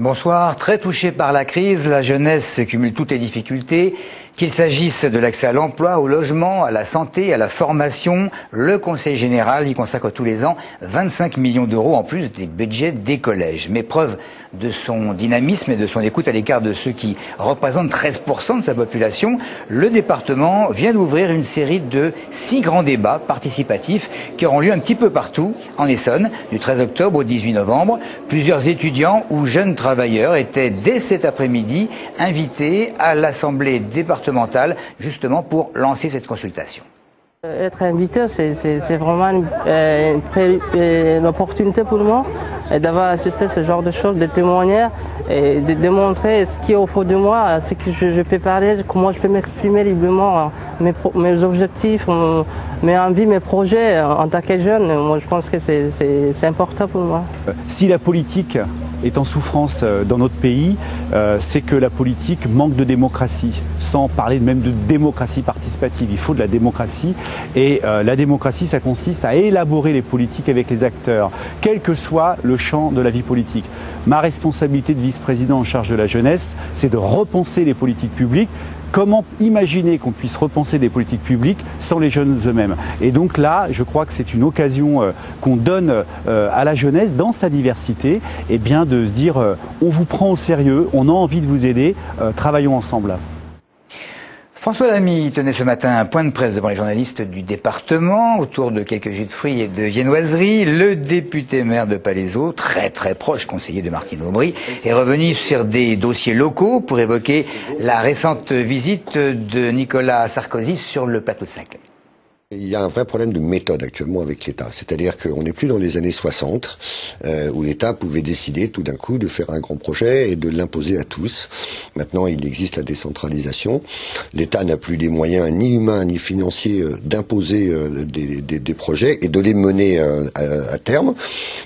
Bonsoir. Très touchée par la crise, la jeunesse cumule toutes les difficultés. Qu'il s'agisse de l'accès à l'emploi, au logement, à la santé, à la formation, le Conseil général y consacre tous les ans 25 millions d'euros en plus des budgets des collèges. Mais preuve de son dynamisme et de son écoute à l'écart de ceux qui représentent 13% de sa population, le département vient d'ouvrir une série de 6 grands débats participatifs qui auront lieu un petit peu partout en Essonne, du 13 octobre au 18 novembre. Plusieurs étudiants ou jeunes travailleurs étaient dès cet après-midi invités à l'Assemblée départementale justement pour lancer cette consultation. Être invité, c'est vraiment une opportunité pour moi d'avoir assisté à ce genre de choses, de témoigner et de démontrer ce qui est au fond de moi, ce que je peux parler, comment je peux m'exprimer librement, mes objectifs, mes envies, mes projets en tant que jeune. Moi, je pense que c'est important pour moi. Si la politique est en souffrance dans notre pays, c'est que la politique manque de démocratie, sans parler même de démocratie participative. Il faut de la démocratie et la démocratie, ça consiste à élaborer les politiques avec les acteurs, quel que soit le champ de la vie politique. Ma responsabilité de vice-président en charge de la jeunesse, c'est de repenser les politiques publiques. Comment imaginer qu'on puisse repenser des politiques publiques sans les jeunes eux-mêmes? Et donc là, je crois que c'est une occasion qu'on donne à la jeunesse dans sa diversité, et bien de se dire on vous prend au sérieux, on a envie de vous aider, travaillons ensemble. François Lamy tenait ce matin un point de presse devant les journalistes du département autour de quelques jus de fruits et de viennoiseries. Le député maire de Palaiseau, très proche conseiller de Martine Aubry, est revenu sur des dossiers locaux pour évoquer la récente visite de Nicolas Sarkozy sur le plateau de Saclay. Il y a un vrai problème de méthode actuellement avec l'État. C'est-à-dire qu'on n'est plus dans les années 60, où l'État pouvait décider tout d'un coup de faire un grand projet et de l'imposer à tous. Maintenant, il existe la décentralisation. L'État n'a plus les moyens, ni humains ni financiers, d'imposer des projets et de les mener à terme.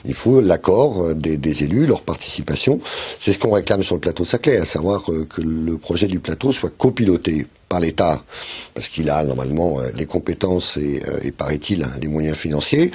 Il faut l'accord des élus, leur participation. C'est ce qu'on réclame sur le plateau Saclay, à savoir que le projet du plateau soit copiloté par l'État, parce qu'il a normalement les compétences et paraît-il, les moyens financiers.